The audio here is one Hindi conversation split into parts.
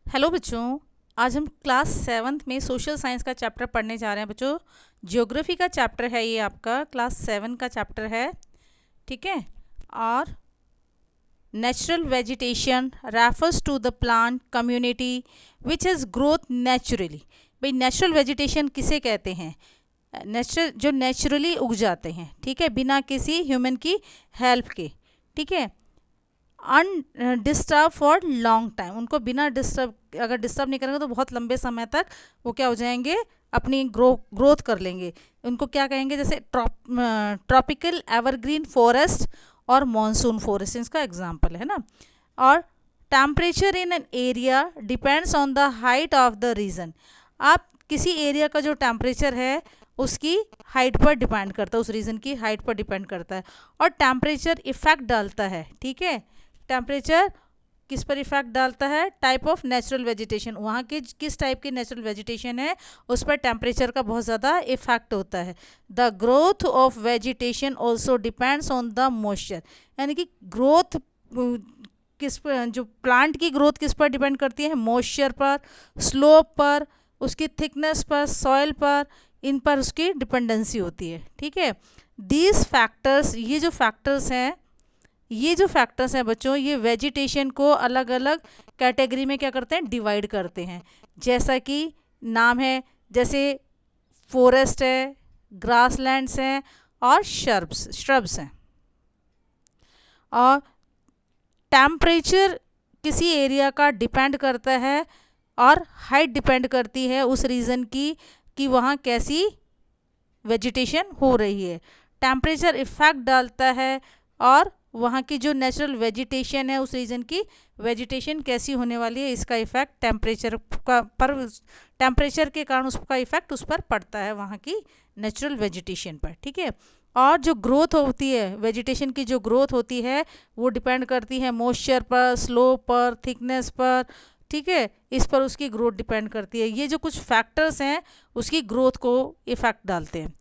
हेलो बच्चों। आज हम क्लास 7th में सोशल साइंस का चैप्टर पढ़ने जा रहे हैं बच्चों। ज्योग्राफी का चैप्टर है, ये आपका क्लास 7 का चैप्टर है। ठीक है। और natural vegetation refers to the plant community which has growth naturally. भाई नेचुरल वेजिटेशन किसे कहते हैं? नेचुरल जो नेचुरली उग जाते हैं, ठीक है, बिना किसी ह्यूमन की हेल्प के। ठीक है। अनडिस्टर्ब फॉर लॉन्ग टाइम, उनको बिना डिस्टर्ब, अगर डिस्टर्ब नहीं करेंगे तो बहुत लंबे समय तक वो क्या हो जाएंगे, अपनी ग्रोथ कर लेंगे। उनको क्या कहेंगे, जैसे ट्रॉपिकल एवरग्रीन फॉरेस्ट और मॉनसून फॉरेस्ट इसका एग्जाम्पल है ना। और temperature in an area depends on the height of the region. आप किसी एरिया का जो टेम्परेचर है उसकी हाइट पर डिपेंड करता है, उस रीजन की हाइट पर डिपेंड करता है। और टेम्परेचर इफेक्ट डालता है, ठीक है, टेम्परेचर किस पर इफेक्ट डालता है? टाइप ऑफ नेचुरल वेजिटेशन, वहाँ की किस टाइप की नेचुरल वेजिटेशन है उस पर टेम्परेचर का बहुत ज़्यादा इफेक्ट होता है। The growth of vegetation also depends on the moisture, यानी कि ग्रोथ किस पर, जो प्लांट की ग्रोथ किस पर डिपेंड करती है? मॉइस्चर पर, स्लोप पर, उसकी थिकनेस पर, सॉइल पर, इन पर उसकी डिपेंडेंसी होती है। ठीक है। दीज फैक्टर्स, ये जो फैक्टर्स हैं बच्चों, ये वेजिटेशन को अलग अलग कैटेगरी में क्या करते हैं? डिवाइड करते हैं। जैसा कि नाम है, जैसे फॉरेस्ट है, ग्रासलैंड्स हैं और श्रब्स हैं। और टेम्परेचर किसी एरिया का डिपेंड करता है और हाइट डिपेंड करती है उस रीजन की कि वहाँ कैसी वेजिटेशन हो रही है। टेम्परेचर इफेक्ट डालता है और वहाँ की जो नेचुरल वेजिटेशन है उस रीजन की वेजिटेशन कैसी होने वाली है, इसका इफेक्ट टेम्परेचर का पर, टेम्परेचर के कारण उसका इफेक्ट उस पर पड़ता है, वहाँ की नेचुरल वेजिटेशन पर। ठीक है। और जो ग्रोथ होती है, वेजिटेशन की जो ग्रोथ होती है वो डिपेंड करती है मॉइस्चर पर, स्लोप पर, थिकनेस पर। ठीक है, इस पर उसकी ग्रोथ डिपेंड करती है। ये जो कुछ फैक्टर्स हैं उसकी ग्रोथ को इफेक्ट डालते हैं।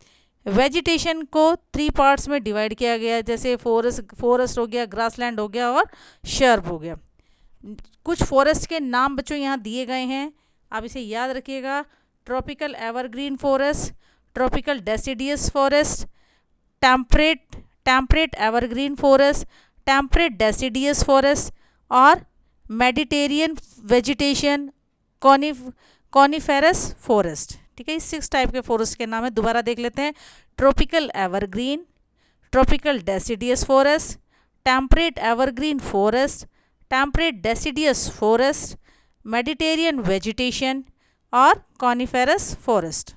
वेजिटेशन को 3 पार्ट्स में डिवाइड किया गया, जैसे फॉरेस्ट हो गया, ग्रासलैंड हो गया और शर्ब हो गया। कुछ फॉरेस्ट के नाम बच्चों यहाँ दिए गए हैं, आप इसे याद रखिएगा। Tropical evergreen forest, tropical deciduous forest, temperate temperate evergreen forest, temperate deciduous forest और मेडिटेरियन वेजिटेशन कॉनिफेरस फॉरेस्ट। ठीक है, इस 6 टाइप के फॉरेस्ट के नाम है, दोबारा देख लेते हैं। Tropical evergreen, tropical deciduous forest, temperate evergreen forest, temperate deciduous forest, Mediterranean vegetation और coniferous forest.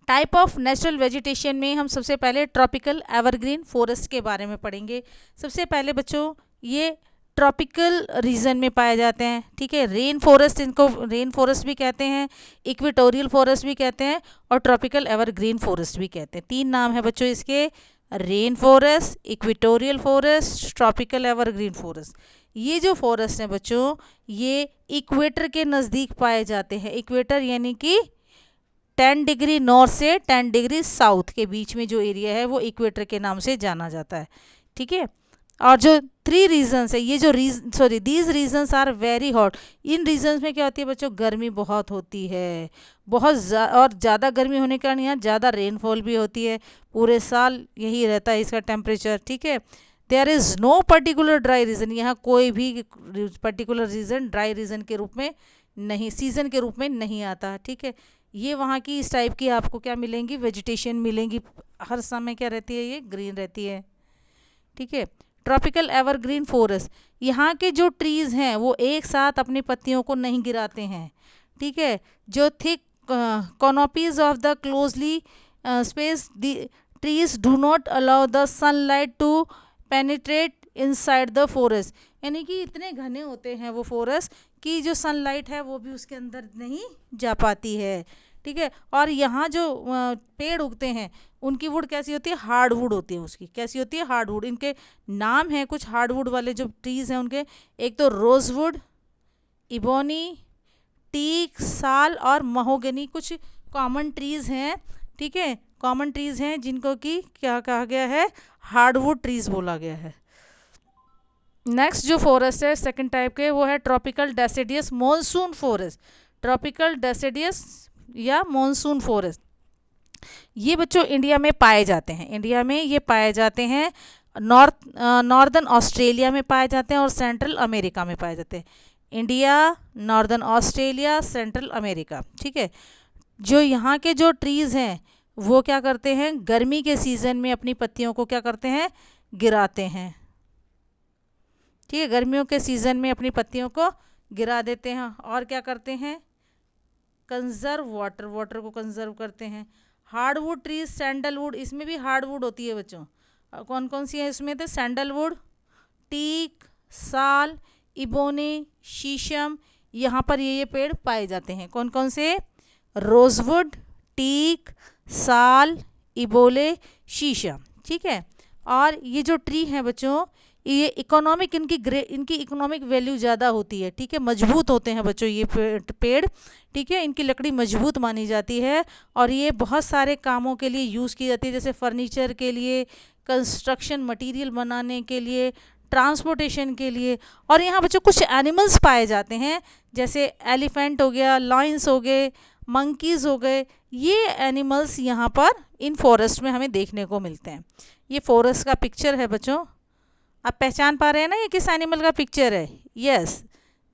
Type of natural vegetation में हम सबसे पहले ट्रॉपिकल एवरग्रीन फॉरेस्ट के बारे में पढ़ेंगे। सबसे पहले बच्चों, ये ट्रॉपिकल रीजन में पाए जाते हैं। ठीक है, रेन फॉरेस्ट, इनको रेन फॉरेस्ट भी कहते हैं, इक्वेटोरियल फॉरेस्ट भी कहते हैं और ट्रॉपिकल एवरग्रीन फॉरेस्ट भी कहते हैं। 3 नाम है बच्चों इसके, rain forest, equatorial forest, tropical evergreen forest. ये जो फॉरेस्ट हैं बच्चों, ये इक्वेटर के नज़दीक पाए जाते हैं। इक्वेटर यानी कि 10 डिग्री नॉर्थ से 10 डिग्री साउथ के बीच में जो एरिया है वो इक्वेटर के नाम से जाना जाता है। ठीक है। और जो 3 रीजन्स है, ये जो these regions are very hot. इन रीजन्स में क्या होती है बच्चों? गर्मी बहुत होती है, और ज़्यादा गर्मी होने के कारण यहाँ ज़्यादा रेनफॉल भी होती है, पूरे साल यही रहता है इसका टेम्परेचर। ठीक है। There is no particular dry region, यहाँ कोई भी पर्टिकुलर रीजन ड्राई रीजन के रूप में नहीं, सीजन के रूप में नहीं आता। ठीक है। ये वहाँ की इस टाइप की आपको क्या मिलेंगी? वेजिटेशन मिलेंगी, हर समय क्या रहती है? ये ग्रीन रहती है। ठीक है। ट्रॉपिकल एवरग्रीन फॉरेस्ट, यहाँ के जो ट्रीज हैं वो एक साथ अपनी पत्तियों को नहीं गिराते हैं। ठीक है। जो thick canopies of the closely space trees do not allow the sunlight to penetrate inside the forest, यानी कि इतने घने होते हैं वो फॉरेस्ट कि जो सनलाइट है वो भी उसके अंदर नहीं जा पाती है। ठीक है। और यहाँ जो पेड़ उगते हैं उनकी वुड कैसी होती है? हार्डवुड होती है। उसकी कैसी होती है? हार्डवुड। इनके नाम हैं कुछ हार्डवुड वाले जो ट्रीज हैं उनके, एक तो रोजवुड, इबोनी, टीक, साल और महोगनी, कुछ कॉमन ट्रीज हैं। ठीक है, कॉमन ट्रीज हैं जिनको कि क्या कहा गया है? हार्डवुड ट्रीज बोला गया है। नेक्स्ट जो फॉरेस्ट है सेकंड टाइप के, वो है tropical deciduous monsoon forest. Tropical deciduous या मॉनसून फॉरेस्ट, ये बच्चों इंडिया में पाए जाते हैं। इंडिया में ये पाए जाते हैं, नॉर्दर्न ऑस्ट्रेलिया में पाए जाते हैं और सेंट्रल अमेरिका में पाए जाते हैं। India, northern Australia, central America, ठीक है। जो यहाँ के जो ट्रीज़ हैं वो क्या करते हैं, गर्मी के सीज़न में अपनी पत्तियों को क्या करते हैं, गिराते हैं, ठीक है। गर्मियों के सीज़न में अपनी पत्तियों को गिरा देते हैं और क्या करते हैं, कंजर्व वाटर, वाटर को कंजर्व करते हैं। हार्डवुड ट्रीज, सैंडलवुड, इसमें भी हार्डवुड होती है बच्चों। कौन कौन सी है इसमें, तो सैंडलवुड, टीक, साल, इबोनी, शीशम, यहाँ पर ये पेड़ पाए जाते हैं। कौन कौन से, रोजवुड, टीक, साल, इबोले, शीशम, ठीक है। और ये जो ट्री हैं बच्चों, ये इकोनॉमिक, इनकी इकोनॉमिक वैल्यू ज़्यादा होती है, ठीक है। मजबूत होते हैं बच्चों ये पेड़, ठीक है। इनकी लकड़ी मजबूत मानी जाती है और ये बहुत सारे कामों के लिए यूज़ की जाती है, जैसे फर्नीचर के लिए, कंस्ट्रक्शन मटेरियल बनाने के लिए, ट्रांसपोर्टेशन के लिए। और यहाँ बच्चों कुछ एनिमल्स पाए जाते हैं, जैसे एलिफेंट हो गया, लॉयंस हो गए, मंकीज़ हो गए। ये एनिमल्स यहाँ पर इन फॉरेस्ट में हमें देखने को मिलते हैं। ये फॉरेस्ट का पिक्चर है बच्चों, आप पहचान पा रहे हैं ना ये किस एनिमल का पिक्चर है, yes,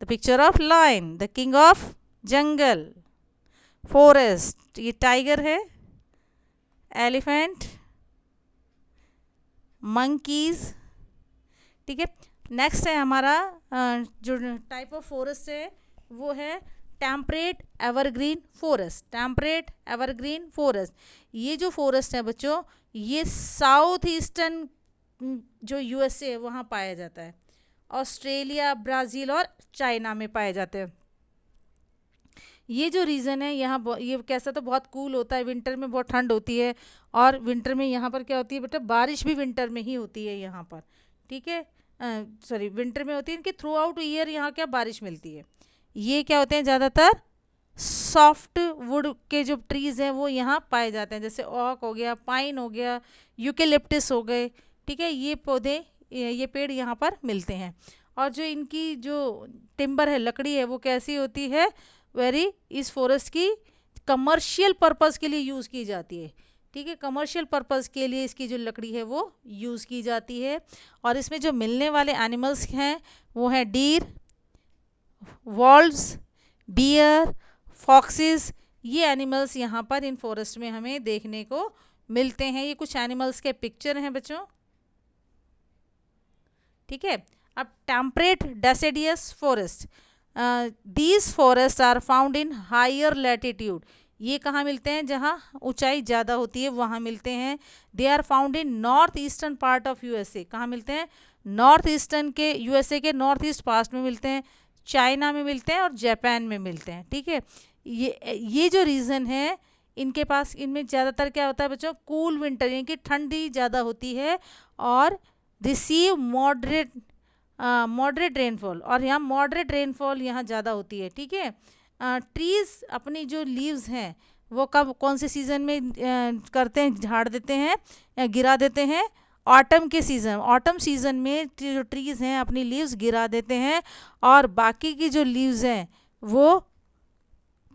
the picture of lion, the king of jungle, forest. ये टाइगर है, एलिफेंट, मंकीज, ठीक है। नेक्स्ट है हमारा जो टाइप ऑफ फॉरेस्ट है वो है temperate evergreen forest. Temperate evergreen forest, ये जो फॉरेस्ट है बच्चों, ये साउथ ईस्टर्न जो यूएसए है वहाँ पाया जाता है। ऑस्ट्रेलिया, ब्राज़ील और चाइना में पाए जाते हैं। ये जो रीज़न है यहाँ, ये कैसा, तो बहुत कूल होता है, विंटर में बहुत ठंड होती है। और विंटर में यहाँ पर क्या होती है बेटा, बारिश भी विंटर में ही होती है यहाँ पर, ठीक है। सॉरी, विंटर में होती है, इनकी थ्रू आउट ईयर यहाँ क्या बारिश मिलती है। ये क्या होते हैं, ज़्यादातर सॉफ्ट वुड के जो ट्रीज़ हैं वो यहाँ पाए जाते हैं, जैसे ओक हो गया, पाइन हो गया, यूकेलिप्टस हो गए, ठीक है। ये पौधे, ये पेड़ यहाँ पर मिलते हैं। और जो इनकी जो टिम्बर है, लकड़ी है, वो कैसी होती है, वेरी, इस फॉरेस्ट की कमर्शियल पर्पस के लिए यूज़ की जाती है, ठीक है। कमर्शियल पर्पस के लिए इसकी जो लकड़ी है वो यूज़ की जाती है। और इसमें जो मिलने वाले एनिमल्स हैं वो हैं डीर, वॉल्व्स, बियर, फॉक्सेस। ये एनिमल्स यहाँ पर इन फॉरेस्ट में हमें देखने को मिलते हैं। ये कुछ एनिमल्स के पिक्चर हैं बच्चों, ठीक है। अब temperate deciduous forest, these forest are found in higher latitude. ये कहाँ मिलते हैं, जहाँ ऊंचाई ज़्यादा होती है वहाँ मिलते हैं। They are found in north eastern part of USA. कहाँ मिलते हैं, नॉर्थ ईस्टर्न के, यूएसए के नॉर्थ ईस्ट पार्ट में मिलते हैं, चाइना में मिलते हैं और जापान में मिलते हैं, ठीक है। ये जो रीज़न है, इनके पास, इनमें ज़्यादातर क्या होता है बच्चों, कूल विंटर, यानी कि ठंडी ज़्यादा होती है और रिसीव मॉडरेट रेनफॉल, और यहाँ मॉडरेट रेनफॉल यहाँ ज़्यादा होती है, ठीक है। ट्रीज़ अपनी जो लीव्स हैं वो कब, कौन से सीज़न में करते हैं, झाड़ देते हैं, गिरा देते हैं, ऑटम के सीज़न, ऑटम सीज़न में जो ट्रीज़ हैं अपनी लीव्स गिरा देते हैं और बाकी की जो लीव्स हैं वो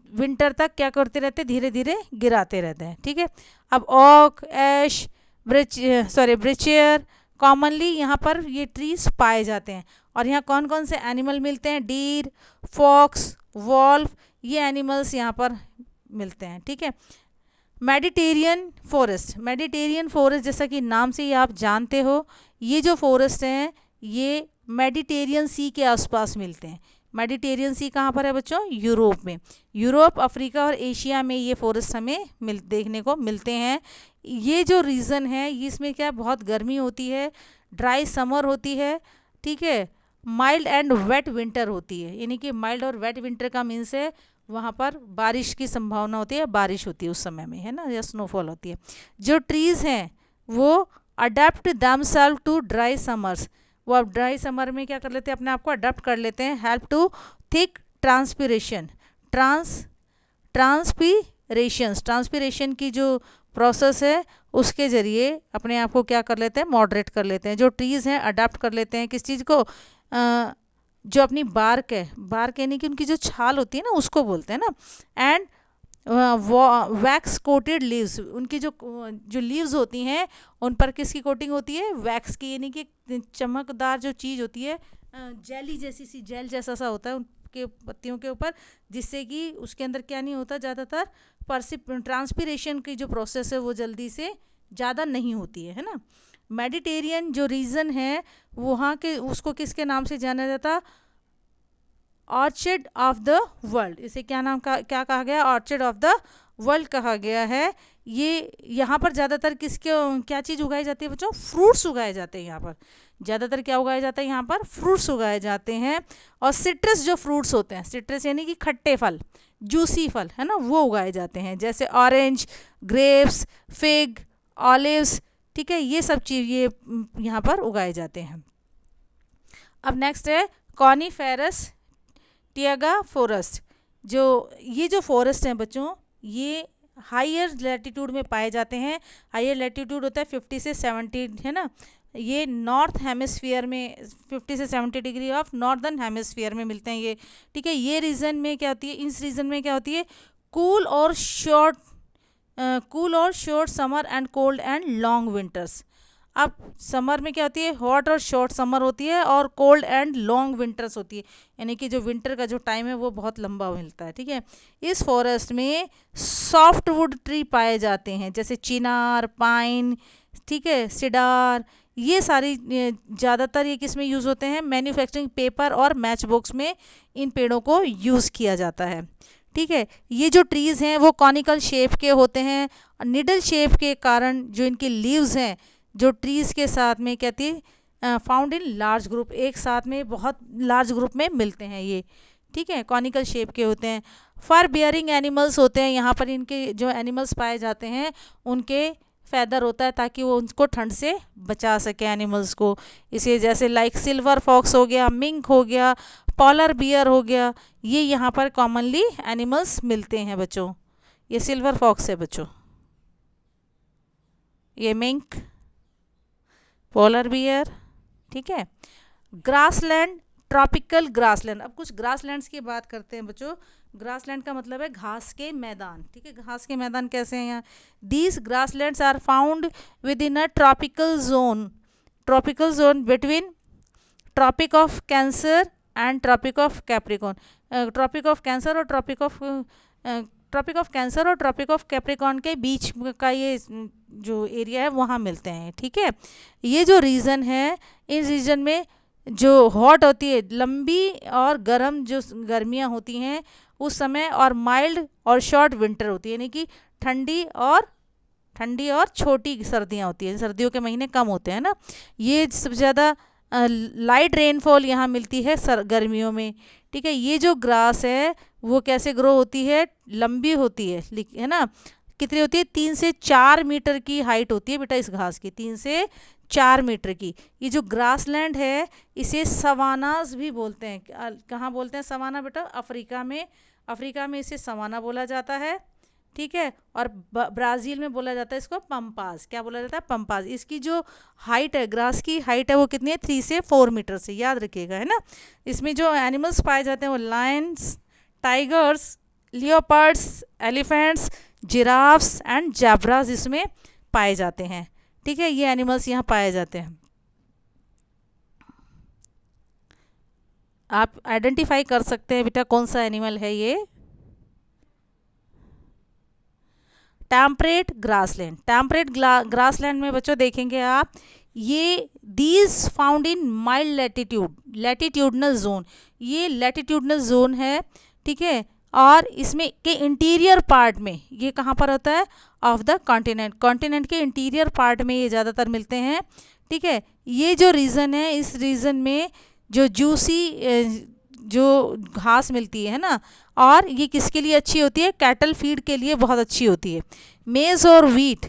विंटर तक क्या करते रहते हैं, धीरे धीरे गिराते रहते हैं, ठीक है। अब ओक, ऐश, ब्रिचेयर, कॉमनली यहाँ पर ये ट्रीज पाए जाते हैं। और यहाँ कौन कौन से एनिमल मिलते हैं, डीर, फॉक्स, वॉल्फ, ये एनिमल्स यहाँ पर मिलते हैं, ठीक है। मेडिटेरियन फॉरेस्ट, मेडिटेरियन फॉरेस्ट जैसा कि नाम से ही आप जानते हो, ये जो फॉरेस्ट हैं ये मेडिटेरियन सी के आसपास मिलते हैं। मेडिटेरियन सी कहाँ पर है बच्चों, यूरोप में। यूरोप, अफ्रीका और एशिया में ये फॉरेस्ट हमें देखने को मिलते हैं। ये जो रीज़न है, इसमें क्या बहुत गर्मी होती है, ड्राई समर होती है, ठीक है, माइल्ड एंड वेट विंटर होती है। यानी कि माइल्ड और वेट विंटर का मीन्स है वहाँ पर बारिश की संभावना होती है, बारिश होती है उस समय में, है ना, या स्नोफॉल होती है। जो ट्रीज़ हैं वो adapt themselves to dry summers, वो अब ड्राई समर में क्या कर लेते हैं, अपने आप को अडेप्ट कर लेते हैं। Help to thick transpiration, transpiration की जो प्रोसेस है उसके ज़रिए अपने आप को क्या कर लेते हैं, मॉडरेट कर लेते हैं। जो ट्रीज़ हैं अडाप्ट कर लेते हैं किस चीज़ को, जो अपनी बार्क है, बार्क यानी कि उनकी जो छाल होती है ना उसको बोलते हैं ना। एंड वैक्स कोटेड लीव्स, उनकी जो लीव्स होती हैं उन पर किसकी कोटिंग होती है, वैक्स की, यानी कि चमकदार जो चीज़ होती है, जेली जैसी सी, जेल जैसा सा होता है उनके पत्तियों के ऊपर, जिससे कि उसके अंदर क्या नहीं होता, ज़्यादातर ट्रांसपिरेशन की जो प्रोसेस है वो जल्दी से ज़्यादा नहीं होती है ना। मेडिटेरियन जो रीजन है वहाँ के उसको किसके नाम से जाना जाता, ऑर्चिड ऑफ द वर्ल्ड। इसे क्या नाम का क्या कहा गया, ऑर्चिड ऑफ द वर्ल्ड कहा गया है। ये यहाँ पर ज़्यादातर किसके क्या चीज़ उगाई जाती है बच्चों, फ्रूट्स उगाए जाते हैं यहाँ पर। ज़्यादातर क्या उगाया जाता है यहाँ पर, फ्रूट्स उगाए जाते हैं। और सिट्रस जो फ्रूट्स होते हैं, सिट्रस यानी कि खट्टे फल, जूसी फल है ना, वो उगाए जाते हैं, जैसे ऑरेंज, ग्रेप्स, फिग, ऑलिव्स, ठीक है, ये सब चीज़ ये यहाँ पर उगाए जाते हैं। अब नेक्स्ट है कॉनीफेरस टियागा फॉरेस्ट। ये जो फॉरेस्ट हैं बच्चों, ये हायर लैटिट्यूड में पाए जाते हैं। हायर लैटिट्यूड होता है 50 से 70 है ना, ये नॉर्थ हेमिस्फीयर में 50 से 70 डिग्री ऑफ नॉर्दर्न हेमिस्फीयर में मिलते हैं ये, ठीक है। ये रीजन में क्या होती है, इस रीजन में क्या होती है, कूल और short summer and cold and long winters. अब समर में क्या होती है, हॉट और शॉर्ट समर होती है, और कोल्ड एंड लॉन्ग विंटर्स होती है, यानी कि जो विंटर का जो टाइम है वो बहुत लंबा मिलता है, ठीक है। इस फॉरेस्ट में सॉफ्ट वुड ट्री पाए जाते हैं, जैसे चिनार, पाइन, ठीक है, सिडार, ये सारी ज़्यादातर ये किस में यूज़ होते हैं, मैन्युफैक्चरिंग, पेपर और मैच बॉक्स में इन पेड़ों को यूज़ किया जाता है, ठीक है। ये जो ट्रीज़ हैं वो कॉनिकल शेप के होते हैं, निडल शेप के कारण जो इनकी लीव्स हैं जो ट्रीज़ के साथ में कहती है फाउंड इन लार्ज ग्रुप, एक साथ में बहुत लार्ज ग्रुप में मिलते हैं ये, ठीक है, कॉनिकल शेप के होते हैं। फर बियरिंग एनिमल्स होते हैं यहाँ पर, इनके जो एनिमल्स पाए जाते हैं उनके फैदर होता है ताकि वो उनको ठंड से बचा सके एनिमल्स को। इसे जैसे लाइक सिल्वर फॉक्स हो गया, मिंक हो गया, पॉलर बियर हो गया, ये यहाँ पर कॉमनली एनिमल्स मिलते हैं बच्चों। ये सिल्वर फॉक्स है बच्चों, ये मिंक, पोलर बियर, ठीक है। Grassland, tropical grassland. अब कुछ ग्रासलैंड्स की बात करते हैं बच्चों। ग्रासलैंड का मतलब है घास के मैदान, ठीक है। घास के मैदान कैसे हैं यहाँ, these grasslands are found within a tropical zone between Tropic of Cancer and Tropic of Capricorn. Tropic of Cancer और ट्रॉपिक ऑफ कैप्रिकॉन के बीच का ये जो एरिया है वहाँ मिलते हैं, ठीक है। ये जो रीजन है, इस रीजन में जो हॉट होती है, लंबी और गर्म जो गर्मियाँ होती हैं उस समय, और माइल्ड और शॉर्ट विंटर होती है, यानी कि ठंडी और छोटी सर्दियाँ होती हैं, सर्दियों के महीने कम होते हैं ना। ये सबसे ज़्यादा लाइट रेनफॉल यहाँ मिलती है गर्मियों में, ठीक है। ये जो ग्रास है वो कैसे ग्रो होती है, लंबी होती है ना, कितनी होती है, 3 से 4 मीटर की हाइट होती है बेटा इस घास की, 3 से 4 मीटर की। ये जो ग्रासलैंड है इसे सवानास भी बोलते हैं। कहाँ बोलते हैं सवाना बेटा, अफ्रीका में इसे सवाना बोला जाता है, ठीक है। और ब्राज़ील में बोला जाता है इसको पंपास। क्या बोला जाता है, पंपास। इसकी जो हाइट है, ग्रास की हाइट है वो कितनी है, 3 से 4 मीटर से, याद रखिएगा, है ना। इसमें जो एनिमल्स पाए जाते हैं वो lions, tigers, leopards, elephants, giraffes and zebras इसमें पाए जाते हैं, ठीक है। ये एनिमल्स यहाँ पाए जाते हैं। आप आइडेंटिफाई कर सकते हैं बेटा कौन सा एनिमल है ये, टेम्परेट ग्रासलैंड। टेम्परेट ग्रासलैंड में बच्चों देखेंगे आप, ये these found in mild latitudinal zone, ये लैटिट्यूडनल जोन है, ठीक है। और इसमें के इंटीरियर पार्ट में, ये कहाँ पर होता है, ऑफ द कॉन्टिनेंट के इंटीरियर पार्ट में ये ज़्यादातर मिलते हैं, ठीक है। ये जो रीजन है, इस रीजन में जो जूसी जो घास मिलती है ना, और ये किसके लिए अच्छी होती है, कैटल फीड के लिए बहुत अच्छी होती है। मेज़ और वीट,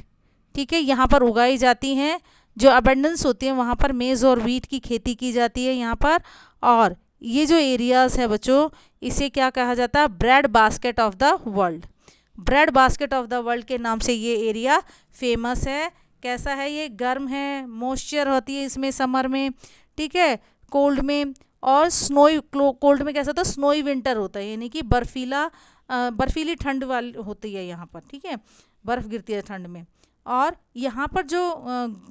ठीक है, यहाँ पर उगाई जाती हैं, जो अबंडेंस होती है वहाँ पर मेज़ और वीट की खेती की जाती है यहाँ पर। और ये जो एरियाज़ है बच्चों, इसे क्या कहा जाता है, bread basket of the world. Bread basket of the world के नाम से ये एरिया फेमस है। कैसा है ये? गर्म है, मॉइस्चर होती है इसमें समर में, ठीक है, कोल्ड में, और स्नोई, कोल्ड में कैसा होता है? स्नोई विंटर होता है, यानी कि बर्फीली ठंड वाली होती है यहाँ पर, ठीक है, बर्फ़ गिरती है ठंड में। और यहाँ पर जो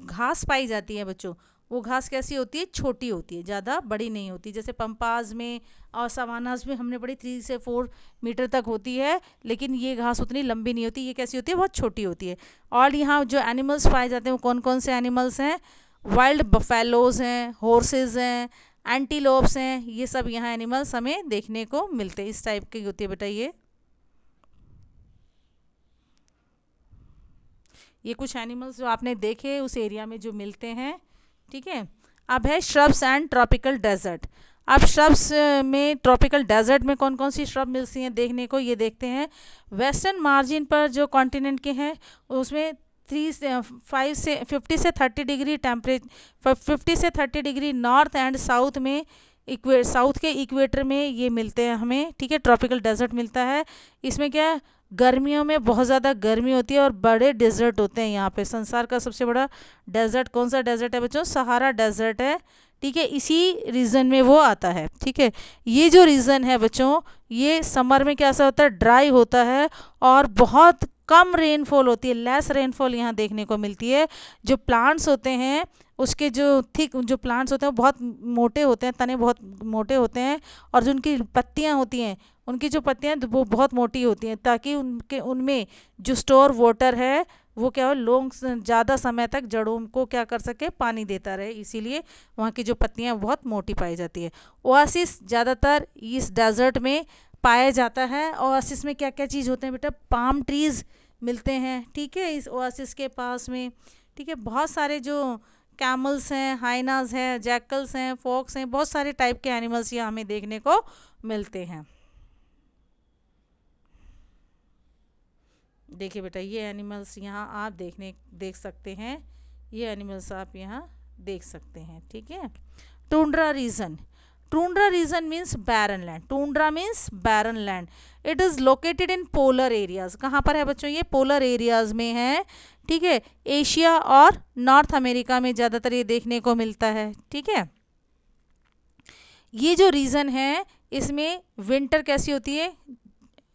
घास पाई जाती है बच्चों, वो घास कैसी होती है? छोटी होती है, ज़्यादा बड़ी नहीं होती। जैसे पंपाज में और सवानास में हमने पढ़ी 3 से 4 मीटर तक होती है, लेकिन ये घास उतनी लंबी नहीं होती। ये कैसी होती है? बहुत छोटी होती है। और यहाँ जो एनिमल्स पाए जाते हैं वो कौन कौन से एनिमल्स हैं? वाइल्ड बफेलोज हैं, हॉर्सेज हैं, एंटीलोप्स हैं, ये सब यहाँ एनिमल्स हमें देखने को मिलते हैं। इस टाइप की होती है बेटा ये कुछ एनिमल्स जो आपने देखे उस एरिया में जो मिलते हैं, ठीक है। अब है श्रब्स एंड ट्रॉपिकल डेजर्ट। अब श्रब्स में, ट्रॉपिकल डेजर्ट में कौन कौन सी श्रब मिलती हैं देखने को, ये देखते हैं। वेस्टर्न मार्जिन पर जो कॉन्टिनेंट के हैं उसमें 50 से 30 डिग्री टेम्परेचर, 50 से 30 डिग्री नॉर्थ एंड साउथ में, साउथ के इक्वेटर में ये मिलते हैं हमें, ठीक है, ट्रॉपिकल डेजर्ट मिलता है। इसमें क्या है? गर्मियों में बहुत ज़्यादा गर्मी होती है और बड़े डेजर्ट होते हैं यहाँ पे। संसार का सबसे बड़ा डेजर्ट कौन सा डेजर्ट है बच्चों? सहारा डेजर्ट है, ठीक है, इसी रीजन में वो आता है, ठीक है। ये जो रीजन है बच्चों, ये समर में कैसा होता है? ड्राई होता है और बहुत कम रेनफॉल होती है, लेस रेनफॉल यहाँ देखने को मिलती है। जो प्लांट्स होते हैं उसके जो जो प्लांट्स होते हैं वो बहुत मोटे होते हैं, तने बहुत मोटे होते हैं, और जो उनकी पत्तियाँ होती हैं, उनकी जो पत्तियाँ वो बहुत मोटी होती हैं, ताकि उनमें जो स्टोर वाटर है वो क्या हो, लॉन्ग ज़्यादा समय तक जड़ों को क्या कर सके? पानी देता रहे, इसीलिए वहाँ की जो पत्तियाँ बहुत मोटी पाई जाती है। ओआसिस ज़्यादातर इस डेजर्ट में पाया जाता है। ओआसिस में क्या क्या चीज़ होते हैं बेटा? पाम ट्रीज़ मिलते हैं, ठीक है, इस ओआसिस के पास में, ठीक है। बहुत सारे जो कैमल्स हैं, हाइनास हैं, जैकल्स हैं, फॉक्स हैं, बहुत सारे टाइप के एनिमल्स यहाँ हमें देखने को मिलते हैं। देखिए बेटा, ये एनिमल्स यहाँ आप देख सकते हैं, ये एनिमल्स आप यहाँ देख सकते हैं, ठीक है। Tundra region, tundra region means barren land, tundra means barren land. It is located in polar areas. कहाँ पर है बच्चों? ये पोलर एरियाज में है, ठीक है। एशिया और नॉर्थ अमेरिका में ज़्यादातर ये देखने को मिलता है, ठीक है। ये जो रीजन है इसमें विंटर कैसी होती है?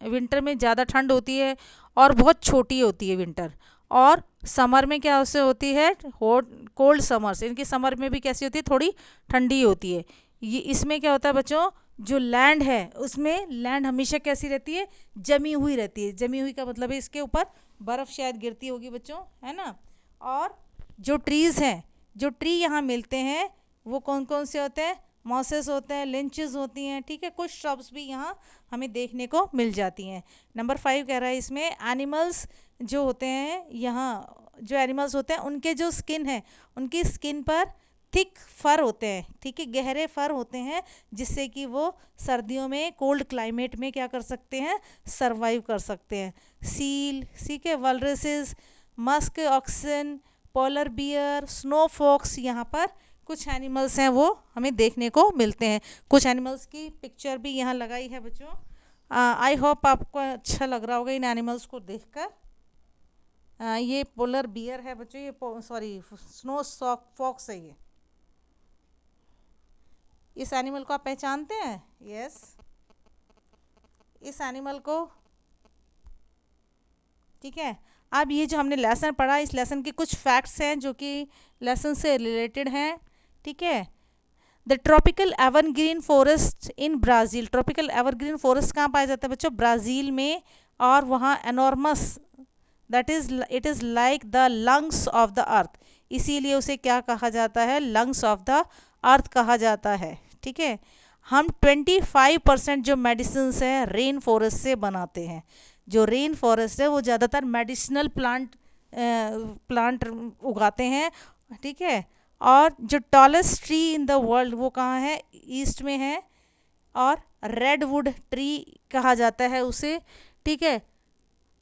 विंटर में ज़्यादा ठंड होती है और बहुत छोटी होती है विंटर, और समर में क्या उससे होती है? हॉट कोल्ड समर्स, इनकी समर में भी कैसी होती है? थोड़ी ठंडी होती है। ये इसमें क्या होता है बच्चों? जो लैंड है उसमें लैंड हमेशा कैसी रहती है? जमी हुई रहती है। जमी हुई का मतलब है इसके ऊपर बर्फ़ शायद गिरती होगी बच्चों, है ना। और जो ट्रीज़ हैं, जो ट्री यहाँ मिलते हैं वो कौन कौन से होते हैं? मॉसेस होते हैं, लिंचेस होती हैं, ठीक है, कुछ श्रब्स भी यहाँ हमें देखने को मिल जाती हैं। नंबर 5 कह रहा है इसमें एनिमल्स जो होते हैं, यहाँ जो एनिमल्स होते हैं उनके जो स्किन है, उनकी स्किन पर थिक फर होते हैं, ठीक है, गहरे फर होते हैं, जिससे कि वो सर्दियों में कोल्ड क्लाइमेट में क्या कर सकते हैं? सरवाइव कर सकते हैं। सील, ठीक है, walruses, musk oxen, polar bear, snow fox, यहाँ पर कुछ एनिमल्स हैं वो हमें देखने को मिलते हैं। कुछ एनिमल्स की पिक्चर भी यहाँ लगाई है बच्चों। आई होप आपको अच्छा लग रहा होगा इन एनिमल्स को देखकर। ये पोलर बियर है बच्चों, ये सॉरी स्नो फॉक्स है ये। इस एनिमल को आप पहचानते हैं? यस, इस एनिमल को, ठीक है। अब ये जो हमने लेसन पढ़ा, इस लेसन के कुछ फैक्ट्स हैं जो कि लेसन से रिलेटेड हैं, ठीक है। The tropical evergreen forest in Brazil, tropical evergreen forest कहाँ पाया जाता है बच्चों? ब्राज़ील में, और वहाँ enormous, that is it is like the lungs of the earth, इसीलिए उसे क्या कहा जाता है? लंग्स ऑफ द अर्थ कहा जाता है, ठीक है। हम 25% जो मेडिसिन है रेन फॉरेस्ट से बनाते हैं। जो रेन फॉरेस्ट है वो ज़्यादातर मेडिसिनल प्लांट उगाते हैं, ठीक है। और जो tallest tree in the world वो कहाँ है? ईस्ट में है, और रेडवुड ट्री कहा जाता है उसे, ठीक है।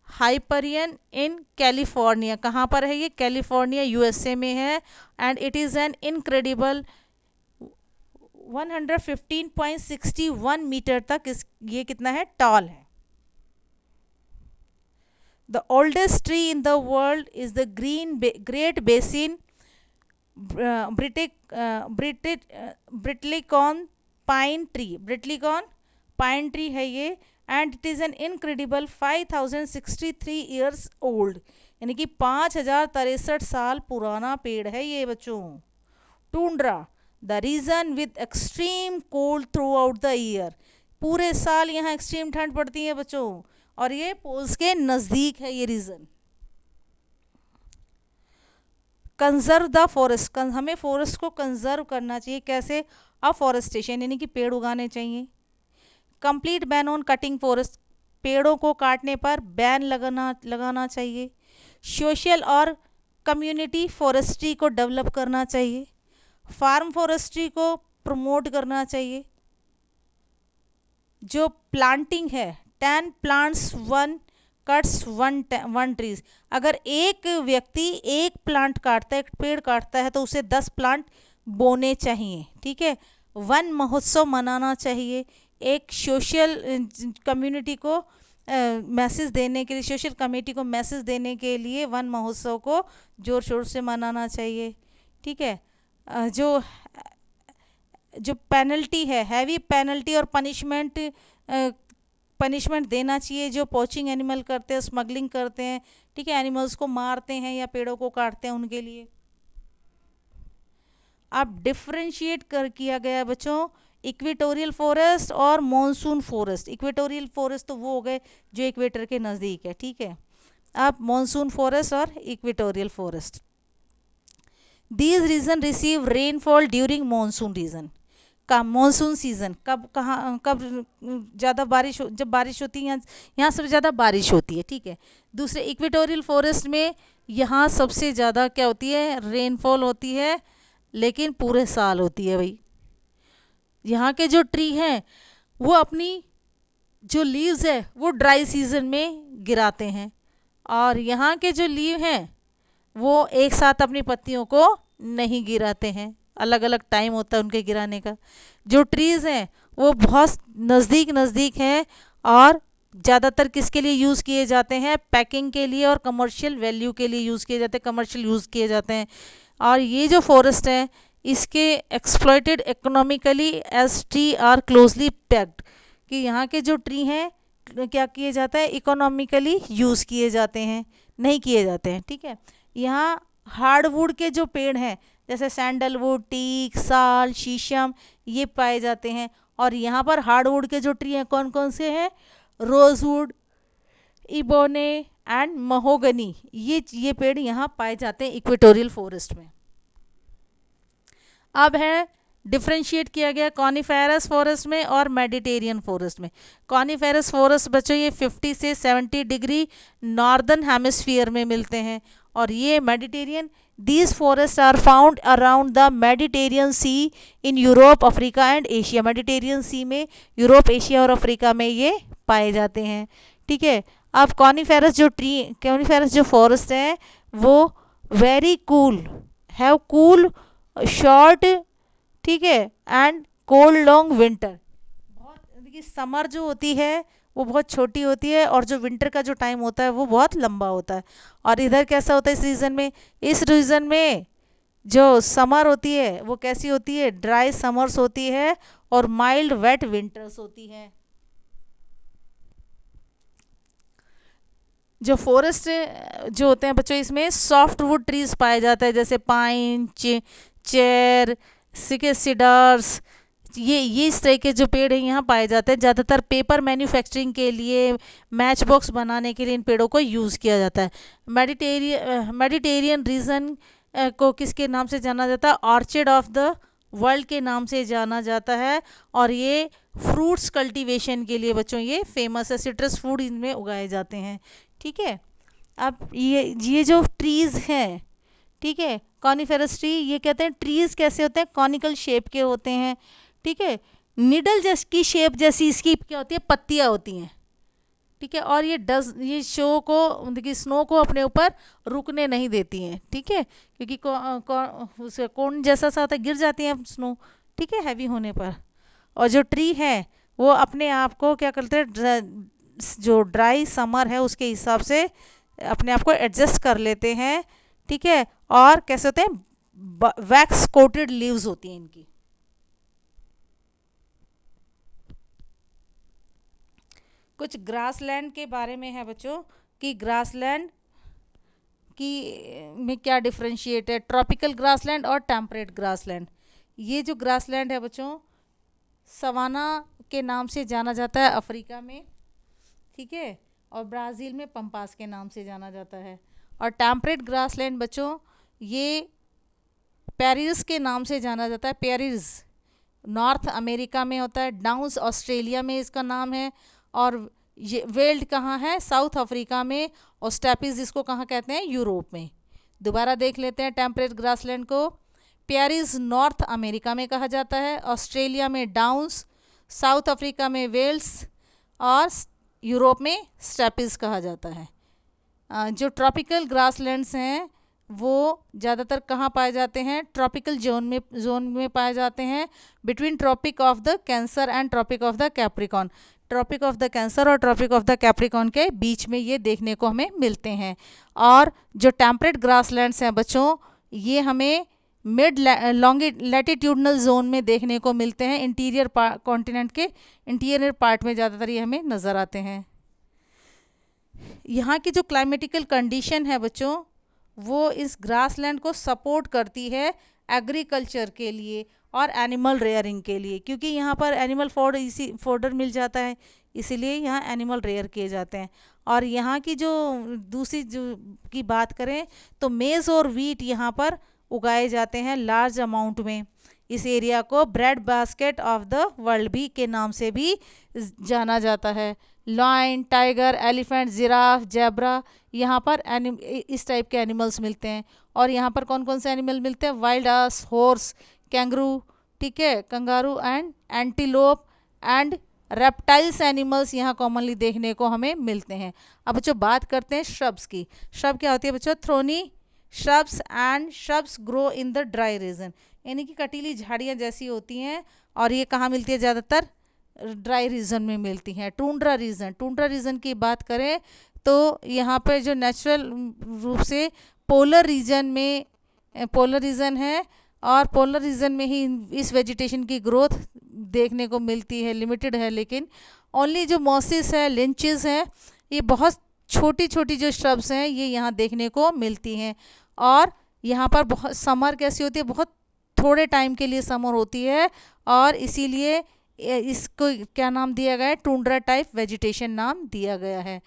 हाइपरियन इन कैलिफोर्निया, कहाँ पर है ये? कैलिफोर्निया यूएसए में है, and it is an incredible 115.61 metre तक ये कितना है? टॉल है। The oldest tree in the world is the Great Basin bristlecone pine tree. Bristlecone pine tree है ये, and it is an incredible 5063 years old, यानी कि 5063 साल पुराना पेड़ है ये बच्चों। Tundra, the region with extreme cold throughout the year, पूरे साल यहाँ एक्सट्रीम ठंड पड़ती है बच्चों, और ये पोल्स के नज़दीक है ये रीजन। कंजर्व द फॉरेस्ट, हमें फॉरेस्ट को कंजर्व करना चाहिए। कैसे? अफॉरेस्टेशन, यानी कि पेड़ उगाने चाहिए। Complete ban on cutting forest, पेड़ों को काटने पर बैन लगाना चाहिए। सोशल और कम्युनिटी फॉरेस्ट्री को डेवलप करना चाहिए। फार्म फॉरेस्ट्री को प्रमोट करना चाहिए। जो प्लांटिंग है, 10 प्लांट्स 1 कट्स 1 ट्रीज, अगर एक व्यक्ति एक प्लांट काटता है, एक पेड़ काटता है, तो उसे 10 प्लांट बोने चाहिए। ठीक है, वन महोत्सव मनाना चाहिए। एक सोशल कम्युनिटी को मैसेज देने के लिए, सोशल कमेटी को मैसेज देने के लिए वन महोत्सव को जोर शोर से मनाना चाहिए। ठीक है, जो पेनल्टी है, हैवी पेनल्टी और पनिशमेंट देना चाहिए जो पोचिंग एनिमल करते हैं, स्मगलिंग करते हैं, ठीक है, एनिमल्स को मारते हैं या पेड़ों को काटते हैं उनके लिए। अब डिफरेंशिएट किया गया बच्चों इक्वेटोरियल फॉरेस्ट और मॉनसून फॉरेस्ट। इक्वेटोरियल फॉरेस्ट तो वो हो गए जो इक्वेटर के नज़दीक है। ठीक है, अब मॉनसून फॉरेस्ट और equatorial forest. These region receive rainfall during monsoon region, का मॉनसून सीजन कब ज़्यादा बारिश जब बारिश होती है, यहाँ सबसे ज़्यादा बारिश होती है। ठीक है, दूसरे इक्वेटोरियल फॉरेस्ट में यहाँ सबसे ज़्यादा क्या होती है, रेनफॉल होती है, लेकिन पूरे साल होती है भाई। यहाँ के जो ट्री हैं वो अपनी जो लीव्स है वो ड्राई सीजन में गिराते हैं, और यहाँ के जो लीव हैं वो एक साथ अपनी पत्तियों को नहीं गिराते हैं, अलग अलग टाइम होता है उनके गिराने का। जो ट्रीज़ हैं वो बहुत नज़दीक हैं, और ज़्यादातर किसके लिए यूज़ किए जाते हैं, पैकिंग के लिए और कमर्शियल वैल्यू के लिए यूज़ किए जाते हैं, कमर्शियल यूज़ किए जाते हैं। और ये जो फॉरेस्ट है इसके exploited economically as tree are closely packed, कि यहाँ के जो ट्री हैं क्या किए जाता है, इकोनॉमिकली यूज़ किए जाते हैं, नहीं किए जाते हैं। ठीक है, यहाँ हार्डवुड के जो पेड़ हैं जैसे सैंडलवुड, टीक, साल, शीशम, ये पाए जाते हैं। और यहाँ पर हार्डवुड के जो ट्री हैं कौन कौन से हैं, रोजवुड, इबोने एंड महोगनी, ये पेड़ यहाँ पाए जाते हैं इक्वेटोरियल फॉरेस्ट में। अब है डिफ्रेंशिएट किया गया कॉनिफेरस फॉरेस्ट में और मेडिटेरियन फॉरेस्ट में। कॉनिफेरस फॉरेस्ट बच्चों ये 50 से 70 डिग्री नॉर्दर्न हेमिस्फीयर में मिलते हैं, और ये Mediterranean, these forest are found around the Mediterranean Sea in Europe, Africa and Asia. Mediterranean Sea में यूरोप, एशिया और अफ्रीका में ये पाए जाते हैं। ठीक है, अब कॉनिफेरस जो फॉरेस्ट है वो very cool, have cool short, ठीक है, एंड कोल्ड लॉन्ग विंटर। बहुत देखिए समर जो होती है वो बहुत छोटी होती है, और जो विंटर का जो टाइम होता है वो बहुत लंबा होता है। और इधर कैसा होता है इस रीजन में जो समर होती है वो कैसी होती है, ड्राई समर्स होती है और माइल्ड वेट विंटर्स होती है। जो फॉरेस्ट जो होते हैं बच्चों इसमें सॉफ्ट वुड ट्रीज पाए जाते हैं, जैसे पाइन, चेयर, सिडर्स, ये इस तरह के जो पेड़ हैं यहाँ पाए जाते हैं। ज़्यादातर पेपर मैन्युफैक्चरिंग के लिए, मैच बॉक्स बनाने के लिए इन पेड़ों को यूज़ किया जाता है। मेडिटेरियन रीजन को किसके नाम से जाना जाता है, ऑर्चिड ऑफ द वर्ल्ड के नाम से जाना जाता है, और ये फ्रूट्स कल्टीवेशन के लिए बच्चों ये फेमस है, सिट्रस फूड इनमें उगाए जाते हैं। ठीक है, अब ये जो ट्रीज़ हैं, ठीक है, कॉनिफेरस ट्री, ये कहते हैं ट्रीज कैसे होते हैं, कॉनिकल शेप के होते हैं। ठीक है, निडल जैसी शेप जैसी इसकी क्या होती है, पत्तियां होती हैं। ठीक है, और ये शो को देखिए स्नो को अपने ऊपर रुकने नहीं देती हैं। ठीक है, क्योंकि कोन जैसा सा होता है, गिर जाती हैं स्नो, ठीक है, हैवी होने पर। और जो ट्री है वो अपने आप को क्या करते हैं, जो ड्राई समर है उसके हिसाब से अपने आप को एडजस्ट कर लेते हैं, ठीक है। और कैसे होते हैं, वैक्स कोटेड लीव्स होती हैं इनकी। कुछ ग्रासलैंड के बारे में है बच्चों कि ग्रासलैंड की में क्या डिफरेंशिएट है, ट्रॉपिकल ग्रासलैंड और टेम्परेट ग्रासलैंड। ये जो ग्रासलैंड है बच्चों सवाना के नाम से जाना जाता है अफ्रीका में, ठीक है, और ब्राज़ील में पंपास के नाम से जाना जाता है। और टेम्परेट ग्रासलैंड बच्चों ये पेरिस के नाम से जाना जाता है। पेरिस नॉर्थ अमेरिका में होता है, डाउन्स ऑस्ट्रेलिया में इसका नाम है, और ये वेल्ड कहाँ है, साउथ अफ्रीका में, और स्टेपिस इसको कहाँ कहते हैं, यूरोप में। दोबारा देख लेते हैं टेम्परेट ग्रासलैंड को। पेरिस नॉर्थ अमेरिका में कहा जाता है, ऑस्ट्रेलिया में डाउन्स, साउथ अफ्रीका में वेल्स, और यूरोप में स्टेपिस कहा जाता है। जो ट्रॉपिकल ग्रासलैंड्स हैं वो ज़्यादातर कहाँ पाए जाते हैं, ट्रॉपिकल जोन में पाए जाते हैं, between Tropic of the Cancer and Tropic of the Capricorn. Tropic of the Cancer और ट्रॉपिक ऑफ द कैप्रिकॉन के बीच में ये देखने को हमें मिलते हैं। और जो टेम्परेट ग्रासलैंड्स हैं बच्चों ये हमें मिड लैटिट्यूडनल जोन में देखने को मिलते हैं, इंटीरियर कॉन्टिनेंट के इंटीरियर पार्ट में ज़्यादातर ये हमें नज़र आते हैं। यहाँ की जो क्लाइमेटिकल कंडीशन है बच्चों वो इस ग्रासलैंड को सपोर्ट करती है एग्रीकल्चर के लिए और एनिमल रेयरिंग के लिए, क्योंकि यहाँ पर एनिमल फोडर मिल जाता है, इसीलिए यहाँ एनिमल रेयर किए जाते हैं। और यहाँ की जो दूसरी जो की बात करें तो मेज़ और वीट यहाँ पर उगाए जाते हैं लार्ज अमाउंट में। इस एरिया को bread basket of the world भी के नाम से भी जाना जाता है। Lion, tiger, elephant, giraffe, zebra, यहाँ पर इस टाइप के एनिमल्स मिलते हैं। और यहाँ पर कौन कौन से एनिमल मिलते हैं, वाइल्ड आस, हॉर्स, कैंगरू, ठीक है, kangaroo and antelope and reptiles animals यहाँ कॉमनली देखने को हमें मिलते हैं। अब बच्चों बात करते हैं श्रब्स की। श्रब क्या होती है बच्चों, thorny shrubs and shrubs grow in the dry region, यानी कि कटीली झाड़ियाँ जैसी होती हैं, और ये कहाँ मिलती है, ज़्यादातर ड्राई रीजन में मिलती हैं। टुंड्रा रीजन की बात करें तो यहाँ पर जो नेचुरल रूप से पोलर रीजन है, और पोलर रीजन में ही इस वेजिटेशन की ग्रोथ देखने को मिलती है, लिमिटेड है, लेकिन ओनली जो मॉसिस है, लिंचेस हैं, ये बहुत छोटी छोटी जो श्रब्स हैं ये यहाँ देखने को मिलती हैं। और यहाँ पर बहुत समर कैसी होती है, बहुत थोड़े टाइम के लिए समर होती है, और इसीलिए इसको क्या नाम दिया गया है, टुंड्रा टाइप वेजिटेशन नाम दिया गया है।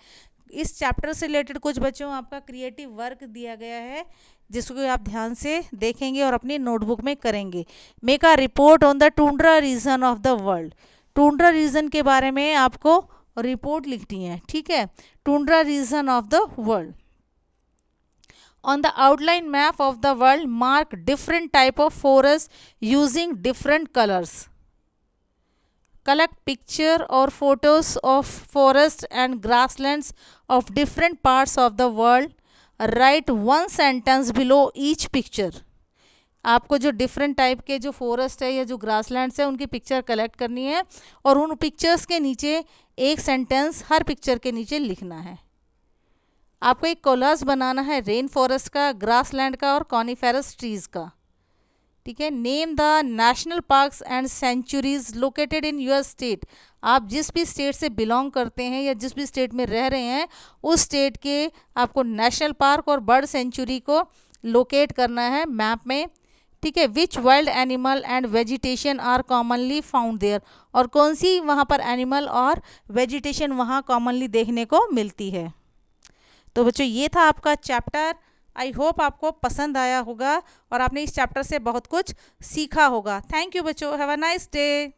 इस चैप्टर से रिलेटेड कुछ बच्चों आपका क्रिएटिव वर्क दिया गया है जिसको आप ध्यान से देखेंगे और अपनी नोटबुक में करेंगे। Make a report on the tundra region of the world. Tundra region के बारे में आपको रिपोर्ट लिखनी है, ठीक है, tundra region of the world. On the outline map of the world, mark different type of forests using different colors. Collect picture or photos of forests and grasslands of different parts of the world. Write one sentence below each picture. आपको जो डिफरेंट टाइप के जो फॉरेस्ट है या जो ग्रासलैंड्स है उनकी पिक्चर कलेक्ट करनी है, और उन पिक्चर्स के नीचे एक सेंटेंस हर पिक्चर के नीचे लिखना है। आपको एक कोलाज बनाना है रेन फॉरेस्ट का, ग्रासलैंड का और कॉनिफेरस ट्रीज का, ठीक है। Name the national parks and sanctuaries located in your state. आप जिस भी स्टेट से बिलोंग करते हैं या जिस भी स्टेट में रह रहे हैं उस स्टेट के आपको नेशनल पार्क और बर्ड सेंचुरी को लोकेट करना है मैप में, ठीक है। Which wild animal and vegetation are commonly found there, और कौन सी वहाँ पर एनिमल और वेजिटेशन वहाँ कॉमनली देखने को मिलती है। तो बच्चों ये था आपका चैप्टर। आई होप आपको पसंद आया होगा और आपने इस चैप्टर से बहुत कुछ सीखा होगा। थैंक यू बच्चों, हैव अ नाइस डे।